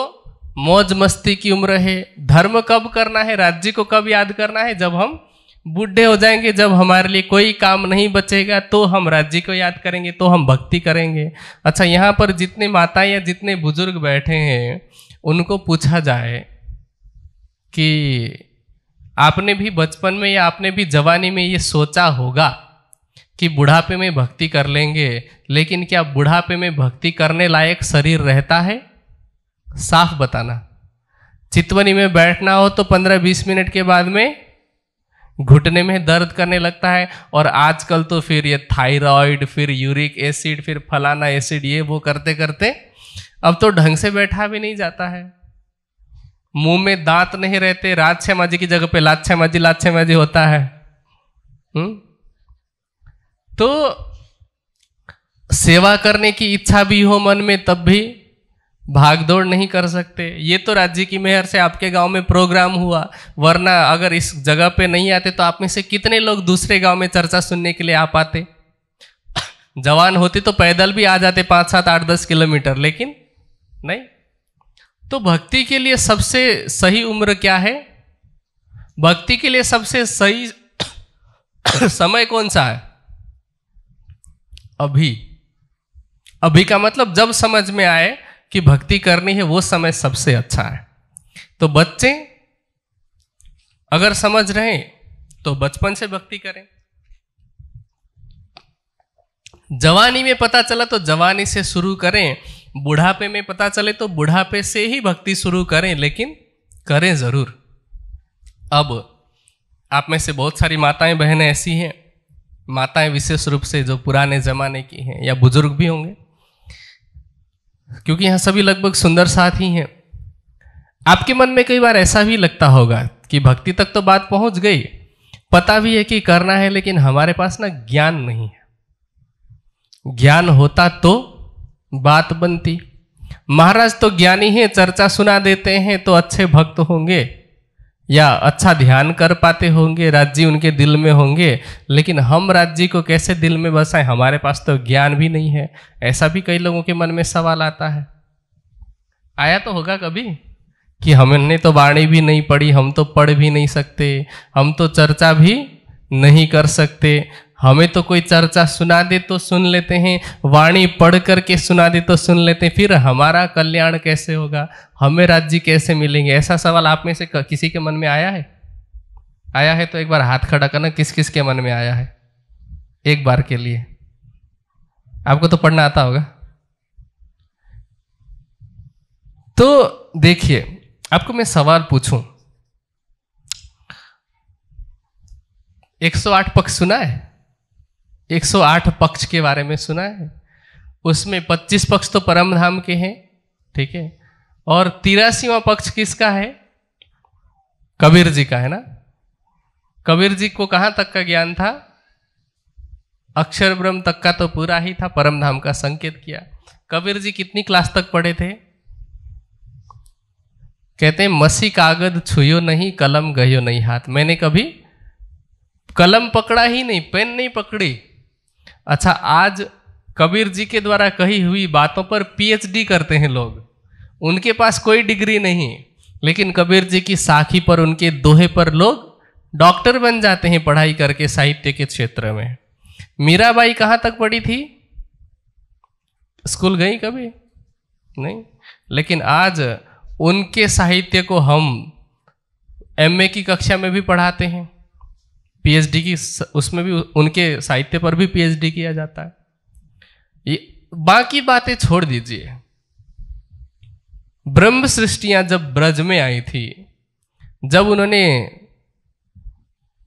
Speaker 1: मौज मस्ती की उम्र है, धर्म कब करना है, राज्य को कब याद करना है, जब हम बूढ़े हो जाएंगे, जब हमारे लिए कोई काम नहीं बचेगा, तो हम राज्य को याद करेंगे, तो हम भक्ति करेंगे। अच्छा, यहाँ पर जितने माताएं या जितने बुजुर्ग बैठे हैं, उनको पूछा जाए कि आपने भी बचपन में या आपने भी जवानी में ये सोचा होगा कि बुढ़ापे में भक्ति कर लेंगे, लेकिन क्या बुढ़ापे में भक्ति करने लायक शरीर रहता है? साफ बताना। चितवनी में बैठना हो तो 15-20 मिनट के बाद में घुटने में दर्द करने लगता है, और आजकल तो फिर ये थायराइड, फिर यूरिक एसिड, फिर फलाना एसिड, ये वो करते करते अब तो ढंग से बैठा भी नहीं जाता है। मुंह में दांत नहीं रहते, राजछमाजी की जगह पे लाछमाजी होता है। तो सेवा करने की इच्छा भी हो मन में, तब भी भागदौड़ नहीं कर सकते। ये तो राज्य की मेहर से आपके गांव में प्रोग्राम हुआ, वरना अगर इस जगह पे नहीं आते तो आप में से कितने लोग दूसरे गांव में चर्चा सुनने के लिए आ पाते? जवान होते तो पैदल भी आ जाते 5, 7, 8, 10 किलोमीटर, लेकिन नहीं। तो भक्ति के लिए सबसे सही उम्र क्या है? भक्ति के लिए सबसे सही समय कौन सा है? अभी का मतलब जब समझ में आए कि भक्ति करनी है, वो समय सबसे अच्छा है। तो बच्चे अगर समझ रहे हैं तो बचपन से भक्ति करें। जवानी में पता चला तो जवानी से शुरू करें, बुढ़ापे में पता चले तो बुढ़ापे से ही भक्ति शुरू करें, लेकिन करें जरूर। अब आप में से बहुत सारी माताएं बहनें ऐसी हैं, माताएं विशेष रूप से जो पुराने जमाने की हैं, या बुजुर्ग भी होंगे, क्योंकि यहां सभी लगभग सुंदर साथ ही हैं। आपके मन में कई बार ऐसा भी लगता होगा कि भक्ति तक तो बात पहुंच गई, पता भी है कि करना है, लेकिन हमारे पास ना ज्ञान नहीं है। ज्ञान होता तो बात बनती। महाराज तो ज्ञानी है, चर्चा सुना देते हैं तो अच्छे भक्त होंगे या अच्छा ध्यान कर पाते होंगे, राज्य उनके दिल में होंगे, लेकिन हम राज्य को कैसे दिल में बसाएं, हमारे पास तो ज्ञान भी नहीं है। ऐसा भी कई लोगों के मन में सवाल आता है। आया तो होगा कभी कि हमने तो वाणी भी नहीं पढ़ी, हम तो पढ़ भी नहीं सकते, हम तो चर्चा भी नहीं कर सकते, हमें तो कोई चर्चा सुना दे तो सुन लेते हैं, वाणी पढ़ करके सुना दे तो सुन लेते हैं, फिर हमारा कल्याण कैसे होगा, हमें राज्य कैसे मिलेंगे? ऐसा सवाल आप में से किसी के मन में आया है? आया है तो एक बार हाथ खड़ा करना, किस किस के मन में आया है? एक बार के लिए। आपको तो पढ़ना आता होगा। तो देखिए, आपको मैं सवाल पूछूं, 108 पक्ष सुना है? 108 पक्ष के बारे में सुना है? उसमें 25 पक्ष तो परम धाम के हैं, ठीक है, और 83वां पक्ष किसका है? कबीर जी का है ना। कबीर जी को कहां तक का ज्ञान था? अक्षर ब्रह्म तक का तो पूरा ही था, परम धाम का संकेत किया। कबीर जी कितनी क्लास तक पढ़े थे? कहते हैं मसी कागज छुयो नहीं, कलम गयो नहीं हाथ। मैंने कभी कलम पकड़ा ही नहीं, पेन नहीं पकड़ी। अच्छा, आज कबीर जी के द्वारा कही हुई बातों पर पीएचडी करते हैं लोग, उनके पास कोई डिग्री नहीं, लेकिन कबीर जी की साखी पर, उनके दोहे पर लोग डॉक्टर बन जाते हैं पढ़ाई करके साहित्य के क्षेत्र में। मीराबाई कहां तक पढ़ी थी? स्कूल गई कभी? नहीं। लेकिन आज उनके साहित्य को हम एमए की कक्षा में भी पढ़ाते हैं, पीएचडी की उसमें भी उनके साहित्य पर भी पीएचडी किया जाता है। ये बाकी बातें छोड़ दीजिए। ब्रह्म सृष्टियां जब ब्रज में आई थी, जब उन्होंने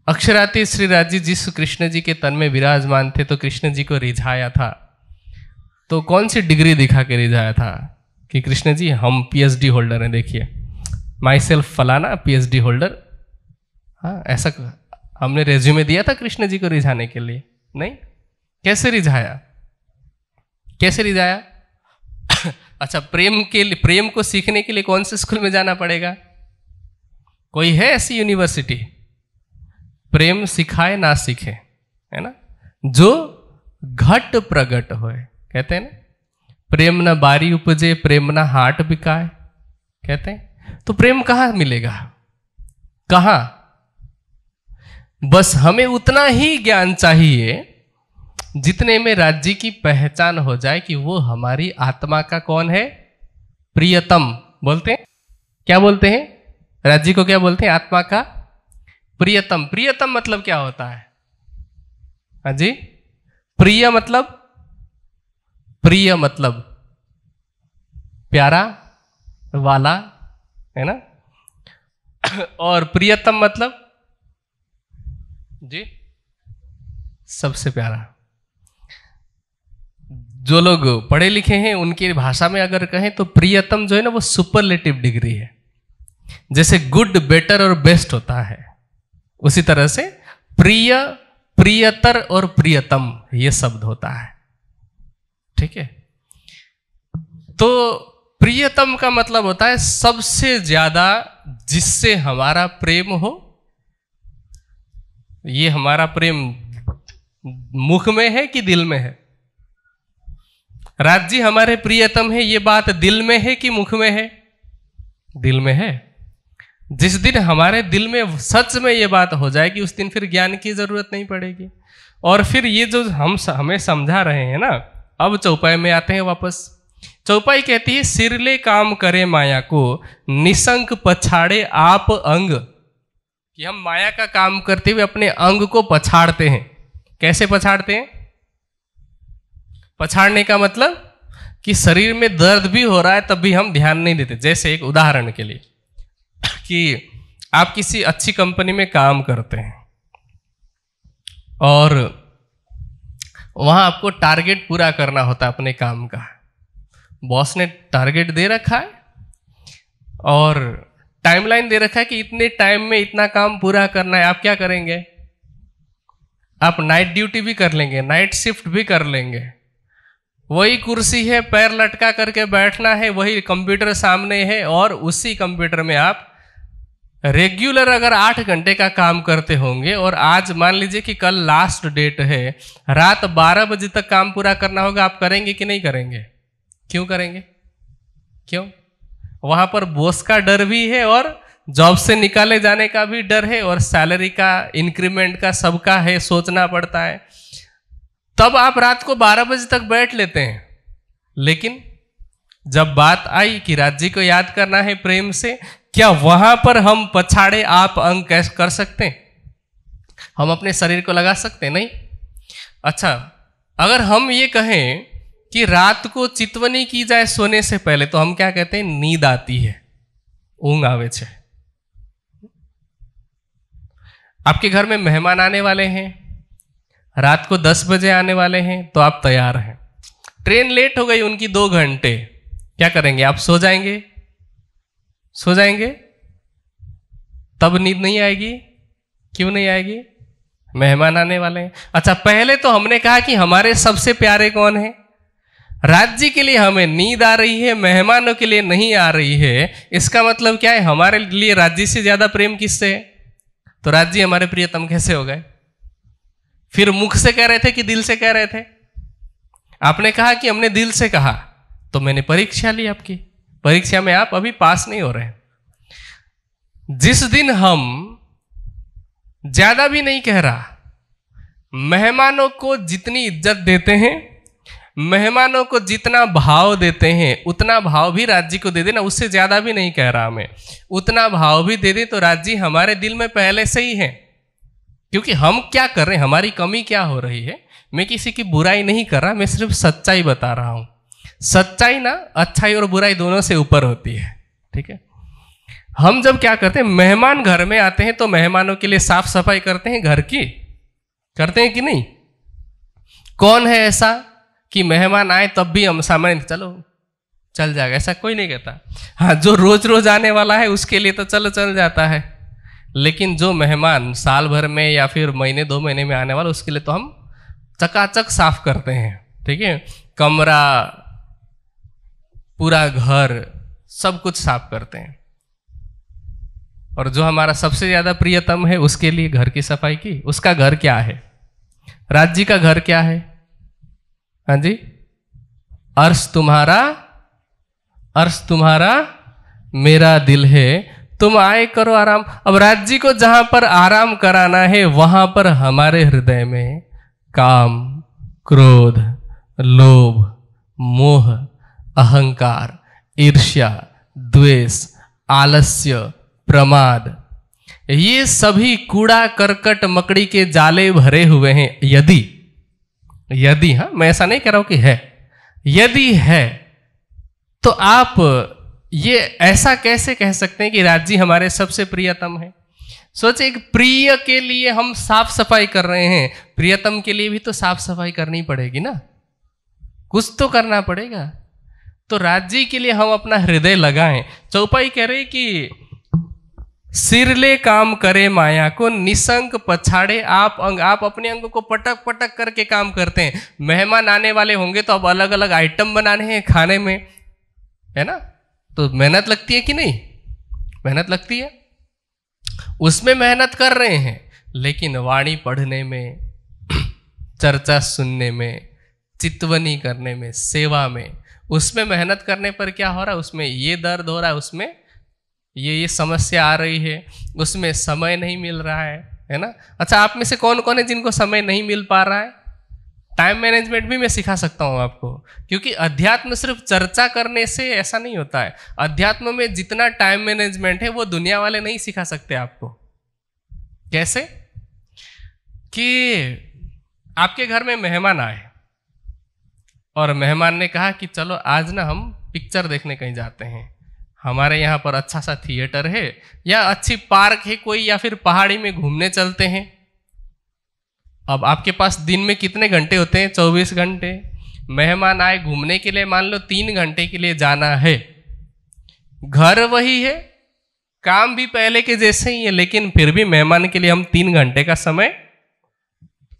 Speaker 1: अक्षराती श्री राजी जिस कृष्ण जी के तन में विराजमान थे तो कृष्ण जी को रिझाया था, तो कौन सी डिग्री दिखा के रिझाया था कि कृष्ण जी हम पीएचडी होल्डर हैं, देखिए माई सेल्फ फलाना पीएचडी होल्डर। हाँ, ऐसा हमने रेज्यूमे दिया था कृष्ण जी को रिझाने के लिए? नहीं। कैसे रिझाया? कैसे रिझाया? अच्छा, प्रेम को सीखने के लिए कौन से स्कूल में जाना पड़ेगा? कोई है ऐसी यूनिवर्सिटी? प्रेम सिखाए ना सीखे, है ना, जो घट प्रगट होए, कहते हैं ना, प्रेम न बारी उपजे प्रेम न हाट बिकाए, कहते हैं। तो प्रेम कहां मिलेगा? कहां? बस हमें उतना ही ज्ञान चाहिए जितने में राज्य की पहचान हो जाए कि वो हमारी आत्मा का कौन है? प्रियतम। बोलते हैं, क्या बोलते हैं? राज्य को क्या बोलते हैं? आत्मा का प्रियतम। प्रियतम मतलब क्या होता है? हाँ जी, प्रिय मतलब, प्रिय मतलब प्यारा वाला, है ना, और प्रियतम मतलब जी सबसे प्यारा। जो लोग पढ़े लिखे हैं उनकी भाषा में अगर कहें तो प्रियतम जो है ना वो सुपरलेटिव डिग्री है। जैसे गुड, बेटर और बेस्ट होता है, उसी तरह से प्रिय, प्रियतर और प्रियतम ये शब्द होता है। ठीक है, तो प्रियतम का मतलब होता है सबसे ज्यादा जिससे हमारा प्रेम हो। ये हमारा प्रेम मुख में है कि दिल में है? राज जी हमारे प्रियतम है, ये बात दिल में है कि मुख में है? दिल में है। जिस दिन हमारे दिल में सच में ये बात हो जाएगी उस दिन फिर ज्ञान की जरूरत नहीं पड़ेगी। और फिर ये जो हमें समझा रहे हैं ना, अब चौपाई में आते हैं वापस। चौपाई कहती है सिरले काम करे माया को निसंक पछाड़े आप अंग, कि हम माया का काम करते हुए अपने अंग को पछाड़ते हैं। कैसे पछाड़ते हैं? पछाड़ने का मतलब कि शरीर में दर्द भी हो रहा है तब भी हम ध्यान नहीं देते। जैसे एक उदाहरण के लिए कि आप किसी अच्छी कंपनी में काम करते हैं और वहां आपको टारगेट पूरा करना होता है अपने काम का। बॉस ने टारगेट दे रखा है और टाइमलाइन दे रखा है कि इतने टाइम में इतना काम पूरा करना है। आप क्या करेंगे? आप नाइट ड्यूटी भी कर लेंगे, नाइट शिफ्ट भी कर लेंगे। वही कुर्सी है, पैर लटका करके बैठना है, वही कंप्यूटर सामने है और उसी कंप्यूटर में आप रेगुलर अगर 8 घंटे का काम करते होंगे और आज मान लीजिए कि कल लास्ट डेट है, रात 12 बजे तक काम पूरा करना होगा, आप करेंगे कि नहीं करेंगे? क्यों करेंगे? क्यों? वहां पर बॉस का डर भी है और जॉब से निकाले जाने का भी डर है और सैलरी का, इंक्रीमेंट का, सबका है, सोचना पड़ता है। तब आप रात को 12 बजे तक बैठ लेते हैं। लेकिन जब बात आई कि राज्य को याद करना है प्रेम से, क्या वहां पर हम पछाड़े आप अंग कैसे कर सकते हैं? हम अपने शरीर को लगा सकते हैं? नहीं। अच्छा, अगर हम ये कहें कि रात को चितवनी की जाए सोने से पहले, तो हम क्या कहते हैं? नींद आती है, ऊंग आवे छे। आपके घर में मेहमान आने वाले हैं, रात को 10 बजे आने वाले हैं, तो आप तैयार हैं। ट्रेन लेट हो गई उनकी 2 घंटे, क्या करेंगे? आप सो जाएंगे? सो जाएंगे? तब नींद नहीं आएगी? क्यों नहीं आएगी? मेहमान आने वाले हैं। अच्छा, पहले तो हमने कहा कि हमारे सबसे प्यारे कौन है? राज्य के लिए हमें नींद आ रही है, मेहमानों के लिए नहीं आ रही है। इसका मतलब क्या है? हमारे लिए राज्य से ज्यादा प्रेम किससे है? तो राज्य हमारे प्रियतम कैसे हो गए? फिर मुख से कह रहे थे कि दिल से कह रहे थे? आपने कहा कि हमने दिल से कहा, तो मैंने परीक्षा ली आपकी। परीक्षा में आप अभी पास नहीं हो रहे। जिस दिन हम ज्यादा भी नहीं कह रहा, मेहमानों को जितनी इज्जत देते हैं, मेहमानों को जितना भाव देते हैं, उतना भाव भी राज्य को दे देना। उससे ज्यादा भी नहीं कह रहा मैं, उतना भाव भी दे दे तो राज्य हमारे दिल में पहले से ही है। क्योंकि हम क्या कर रहे हैं, हमारी कमी क्या हो रही है। मैं किसी की बुराई नहीं कर रहा, मैं सिर्फ सच्चाई बता रहा हूं। सच्चाई ना अच्छाई और बुराई दोनों से ऊपर होती है। ठीक है, हम जब क्या करते हैं, मेहमान घर में आते हैं तो मेहमानों के लिए साफ सफाई करते हैं घर की, करते हैं कि नहीं? कौन है ऐसा कि मेहमान आए तब भी हम सामान्य चलो चल जाएगा, ऐसा कोई नहीं कहता। हाँ, जो रोज रोज आने वाला है उसके लिए तो चलो चल जाता है, लेकिन जो मेहमान साल भर में या फिर महीने 2 महीने में आने वाला उसके लिए तो हम चकाचक साफ करते हैं। ठीक है, कमरा, पूरा घर, सब कुछ साफ करते हैं। और जो हमारा सबसे ज्यादा प्रियतम है उसके लिए घर की सफाई की, उसका घर क्या है? राज जी का घर क्या है? हाँ जी, अर्श तुम्हारा मेरा दिल है, तुम आए करो आराम। अब राज जी को जहां पर आराम कराना है वहां पर हमारे हृदय में काम, क्रोध, लोभ, मोह, अहंकार, ईर्ष्या, द्वेष, आलस्य, प्रमाद, ये सभी कूड़ा करकट मकड़ी के जाले भरे हुए हैं। यदि हाँ, मैं ऐसा नहीं कह रहा हूं कि है, यदि है तो आप ये ऐसा कैसे कह सकते हैं कि राज जी हमारे सबसे प्रियतम है? सोचे, एक प्रिय के लिए हम साफ सफाई कर रहे हैं, प्रियतम के लिए भी तो साफ सफाई करनी पड़ेगी ना, कुछ तो करना पड़ेगा। तो राज जी के लिए हम अपना हृदय लगाएं। चौपाई कह रहे कि सिरले काम करे माया को, निसंक पछाड़े आप अंग। आप अपने अंगों को पटक पटक करके काम करते हैं। मेहमान आने वाले होंगे तो अब अलग अलग आइटम बनाने हैं खाने में, है ना, तो मेहनत लगती है कि नहीं? मेहनत लगती है, उसमें मेहनत कर रहे हैं, लेकिन वाणी पढ़ने में, चर्चा सुनने में, चितवनी करने में, सेवा में, उसमें मेहनत करने पर क्या हो रहा है? उसमें ये दर्द हो रहा है, उसमें ये समस्या आ रही है, उसमें समय नहीं मिल रहा है ना। अच्छा, आप में से कौन कौन है जिनको समय नहीं मिल पा रहा है? टाइम मैनेजमेंट भी मैं सिखा सकता हूं आपको, क्योंकि अध्यात्म सिर्फ चर्चा करने से ऐसा नहीं होता है। अध्यात्म में जितना टाइम मैनेजमेंट है वो दुनिया वाले नहीं सिखा सकते आपको। कैसे? कि आपके घर में मेहमान आए और मेहमान ने कहा कि चलो आज ना हम पिक्चर देखने कहीं जाते हैं, हमारे यहाँ पर अच्छा सा थिएटर है या अच्छी पार्क है कोई, या फिर पहाड़ी में घूमने चलते हैं। अब आपके पास दिन में कितने घंटे होते हैं? 24 घंटे। मेहमान आए घूमने के लिए, मान लो 3 घंटे के लिए जाना है, घर वही है, काम भी पहले के जैसे ही है, लेकिन फिर भी मेहमान के लिए हम 3 घंटे का समय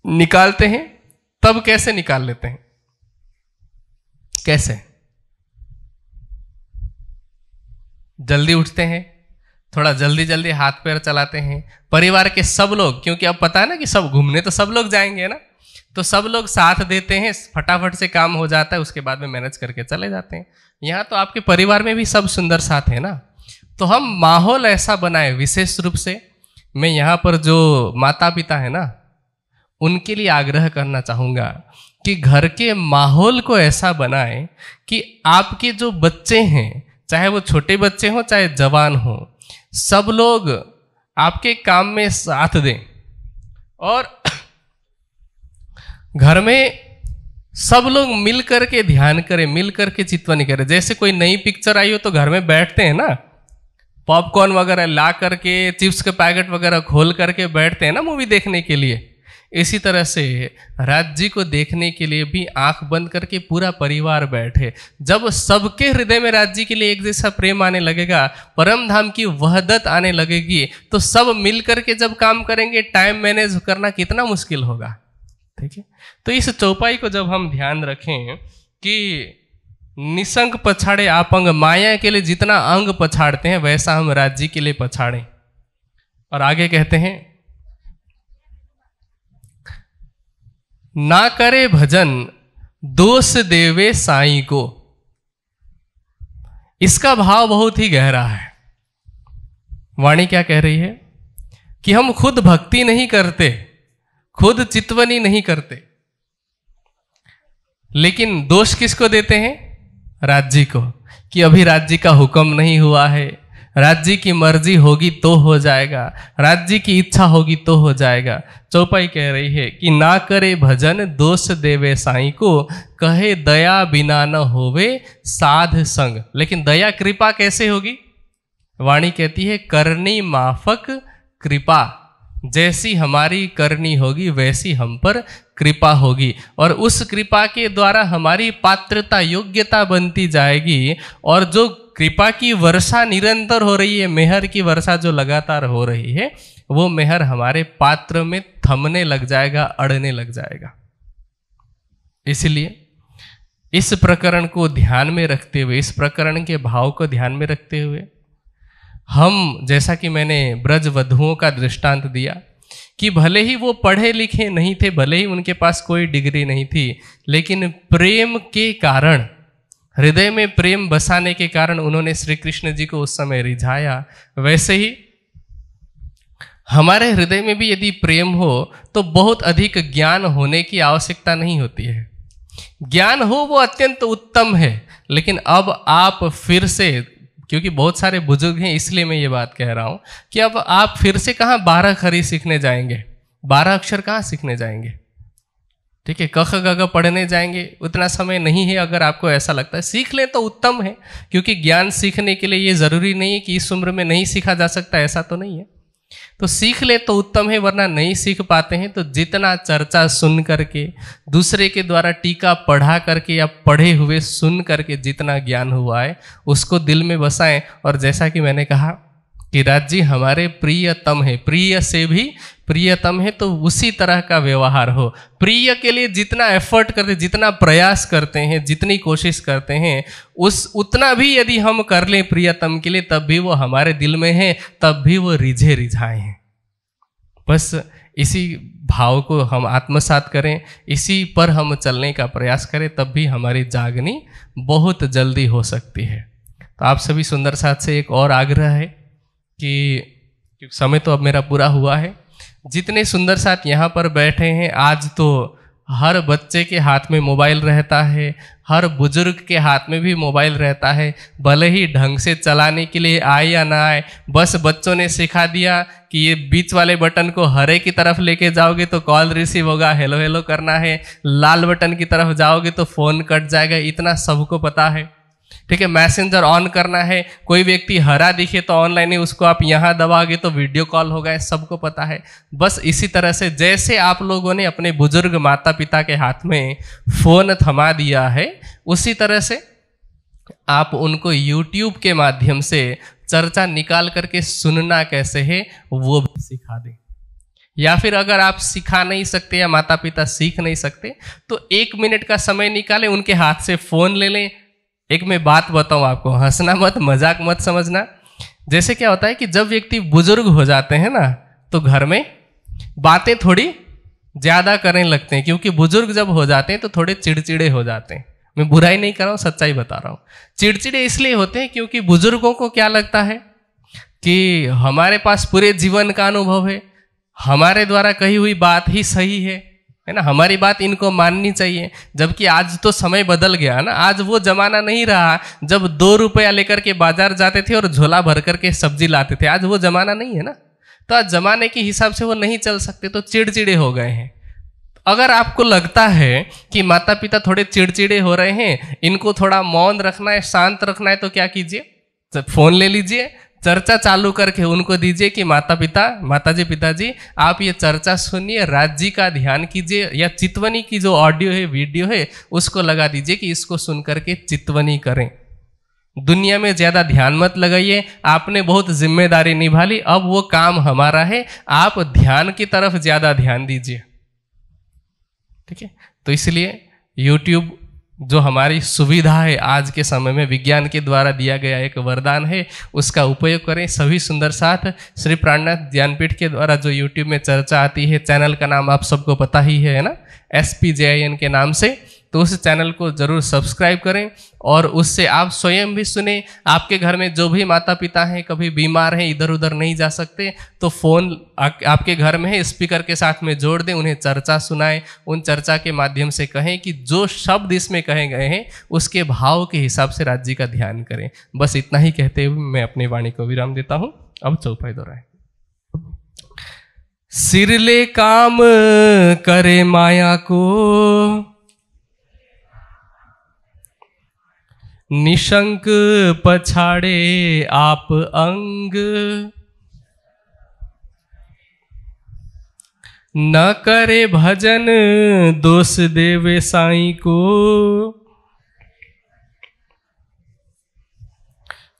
Speaker 1: निकालते हैं। तब कैसे निकाल लेते हैं? कैसे? जल्दी उठते हैं, थोड़ा जल्दी जल्दी हाथ पैर चलाते हैं, परिवार के सब लोग, क्योंकि अब पता है ना कि सब घूमने तो सब लोग जाएंगे ना, तो सब लोग साथ देते हैं, फटाफट से काम हो जाता है, उसके बाद में मैनेज करके चले जाते हैं। यहाँ तो आपके परिवार में भी सब सुंदर साथ है ना, तो हम माहौल ऐसा बनाए। विशेष रूप से मैं यहाँ पर जो माता पिता है ना, उनके लिए आग्रह करना चाहूँगा कि घर के माहौल को ऐसा बनाए कि आपके जो बच्चे हैं, चाहे वो छोटे बच्चे हों चाहे जवान हों, सब लोग आपके काम में साथ दें और घर में सब लोग मिल करके ध्यान करें, मिल करके चितवनी करें। जैसे कोई नई पिक्चर आई हो तो घर में बैठते हैं ना, पॉपकॉर्न वगैरह ला करके, चिप्स के पैकेट वगैरह खोल करके बैठते हैं ना मूवी देखने के लिए। इसी तरह से राज जी को देखने के लिए भी आंख बंद करके पूरा परिवार बैठे। जब सबके हृदय में राज जी के लिए एक जैसा प्रेम आने लगेगा, परम धाम की वहदत आने लगेगी, तो सब मिल करके जब काम करेंगे, टाइम मैनेज करना कितना मुश्किल होगा। ठीक है, तो इस चौपाई को जब हम ध्यान रखें कि निसंग पछाड़े आप अंग, माया के लिए जितना अंग पछाड़ते हैं वैसा हम राज जी के लिए पछाड़ें। और आगे कहते हैं, ना करे भजन दोष देवे साईं को। इसका भाव बहुत ही गहरा है। वाणी क्या कह रही है कि हम खुद भक्ति नहीं करते, खुद चितवनी नहीं करते, लेकिन दोष किसको देते हैं? राज जी को, कि अभी राज जी का हुक्म नहीं हुआ है, राज जी की मर्जी होगी तो हो जाएगा, राज जी की इच्छा होगी तो हो जाएगा। चौपाई कह रही है कि ना करे भजन दोष देवे साईं को, कहे दया बिना न होवे साध संग। लेकिन दया कृपा कैसे होगी? वाणी कहती है करनी माफक कृपा। जैसी हमारी करनी होगी वैसी हम पर कृपा होगी, और उस कृपा के द्वारा हमारी पात्रता योग्यता बनती जाएगी। और जो कृपा की वर्षा निरंतर हो रही है, मेहर की वर्षा जो लगातार हो रही है, वो मेहर हमारे पात्र में थमने लग जाएगा, अड़ने लग जाएगा। इसलिए इस प्रकरण को ध्यान में रखते हुए, इस प्रकरण के भाव को ध्यान में रखते हुए, हम, जैसा कि मैंने ब्रज वधुओं का दृष्टांत दिया कि भले ही वो पढ़े लिखे नहीं थे, भले ही उनके पास कोई डिग्री नहीं थी, लेकिन प्रेम के कारण, हृदय में प्रेम बसाने के कारण उन्होंने श्री कृष्ण जी को उस समय रिझाया। वैसे ही हमारे हृदय में भी यदि प्रेम हो तो बहुत अधिक ज्ञान होने की आवश्यकता नहीं होती है। ज्ञान हो वो अत्यंत उत्तम है, लेकिन अब आप फिर से, क्योंकि बहुत सारे बुजुर्ग हैं इसलिए मैं ये बात कह रहा हूं कि अब आप फिर से कहाँ 12 खरी सीखने जाएंगे, 12 अक्षर कहाँ सीखने जाएंगे, ठीक है, क ख ग घ पढ़ने जाएंगे, उतना समय नहीं है। अगर आपको ऐसा लगता है सीख लें तो उत्तम है, क्योंकि ज्ञान सीखने के लिए ये जरूरी नहीं है कि इस उम्र में नहीं सीखा जा सकता, ऐसा तो नहीं है। तो सीख ले तो उत्तम है, वरना नहीं सीख पाते हैं तो जितना चर्चा सुन करके, दूसरे के द्वारा टीका पढ़ा करके या पढ़े हुए सुन करके जितना ज्ञान हुआ है उसको दिल में बसाएं। और जैसा कि मैंने कहा कि राज जी हमारे प्रियतम है, प्रिय से भी प्रियतम है, तो उसी तरह का व्यवहार हो। प्रिय के लिए जितना एफर्ट करते, जितना प्रयास करते हैं, जितनी कोशिश करते हैं, उतना भी यदि हम कर लें प्रियतम के लिए, तब भी वो हमारे दिल में है, तब भी वो रिझे रिझाए हैं। बस इसी भाव को हम आत्मसात करें, इसी पर हम चलने का प्रयास करें, तब भी हमारी जागनी बहुत जल्दी हो सकती है। तो आप सभी सुंदर साथ से एक और आग्रह है कि समय तो अब मेरा पूरा हुआ है, जितने सुंदर साथ यहाँ पर बैठे हैं, आज तो हर बच्चे के हाथ में मोबाइल रहता है, हर बुजुर्ग के हाथ में भी मोबाइल रहता है, भले ही ढंग से चलाने के लिए आए या ना आए, बस बच्चों ने सिखा दिया कि ये बीच वाले बटन को हरे की तरफ लेके जाओगे तो कॉल रिसीव होगा, हेलो हेलो करना है, लाल बटन की तरफ जाओगे तो फोन कट जाएगा, इतना सबको पता है, ठीक है। मैसेंजर ऑन करना है, कोई व्यक्ति हरा दिखे तो ऑनलाइन है, उसको आप यहाँ दबाओगे तो वीडियो कॉल होगा, सबको पता है। बस इसी तरह से जैसे आप लोगों ने अपने बुजुर्ग माता पिता के हाथ में फोन थमा दिया है, उसी तरह से आप उनको YouTube के माध्यम से चर्चा निकाल करके सुनना कैसे है वो भी सिखा दें। या फिर अगर आप सिखा नहीं सकते या माता पिता सीख नहीं सकते तो 1 मिनट का समय निकालें, उनके हाथ से फोन ले लें। एक मैं बात बताऊं आपको, हंसना मत, मजाक मत समझना। जैसे क्या होता है कि जब व्यक्ति बुजुर्ग हो जाते हैं ना, तो घर में बातें थोड़ी ज्यादा करने लगते हैं, क्योंकि बुजुर्ग जब हो जाते हैं तो थोड़े चिड़चिड़े हो जाते हैं। मैं बुराई नहीं कर रहा हूं, सच्चाई बता रहा हूं। चिड़चिड़े इसलिए होते हैं क्योंकि बुजुर्गों को क्या लगता है कि हमारे पास पूरे जीवन का अनुभव है, हमारे द्वारा कही हुई बात ही सही है ना, हमारी बात इनको माननी चाहिए। जबकि आज तो समय बदल गया ना, आज वो जमाना नहीं रहा जब 2 रुपया लेकर के बाजार जाते थे और झोला भर करके सब्जी लाते थे, आज वो जमाना नहीं है ना। तो आज जमाने के हिसाब से वो नहीं चल सकते, तो चिड़चिड़े हो गए हैं। अगर आपको लगता है कि माता पिता थोड़े चिड़चिड़े हो रहे हैं, इनको थोड़ा मौन रखना है, शांत रखना है, तो क्या कीजिए, फोन ले लीजिए, चर्चा चालू करके उनको दीजिए कि माताजी पिताजी आप ये चर्चा सुनिए, राज जी का ध्यान कीजिए, या चितवनी की जो ऑडियो है, वीडियो है, उसको लगा दीजिए कि इसको सुन करके चितवनी करें। दुनिया में ज्यादा ध्यान मत लगाइए, आपने बहुत जिम्मेदारी निभा ली, अब वो काम हमारा है, आप ध्यान की तरफ ज्यादा ध्यान दीजिए, ठीक है। तो इसलिए YouTube जो हमारी सुविधा है, आज के समय में विज्ञान के द्वारा दिया गया एक वरदान है, उसका उपयोग करें। सभी सुंदर साथ श्री प्राणनाथ ज्ञानपीठ के द्वारा जो YouTube में चर्चा आती है, चैनल का नाम आप सबको पता ही है ना, SPJIN के नाम से, तो उस चैनल को जरूर सब्सक्राइब करें और उससे आप स्वयं भी सुने। आपके घर में जो भी माता पिता हैं, कभी बीमार हैं, इधर उधर नहीं जा सकते, तो फोन आपके घर में है, स्पीकर के साथ में जोड़ दें, उन्हें चर्चा सुनाएं। उन चर्चा के माध्यम से कहें कि जो शब्द इसमें कहे गए हैं उसके भाव के हिसाब से राज्य जी का ध्यान करें। बस इतना ही कहते हुए मैं अपनी वाणी को विराम देता हूं। अब चौपाई दोहराएं। सिरले काम करे माया को, निशंक पछाड़े आप अंग, न करे भजन दोष देवे साईं को,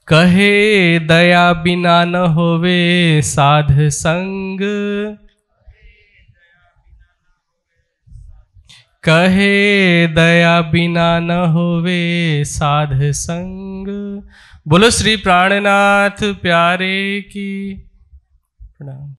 Speaker 1: कहे दया बिना न होवे साध संग, कहे दया बिना न होवे साध संग। बोलो श्री प्राणनाथ प्यारे की प्रणाम।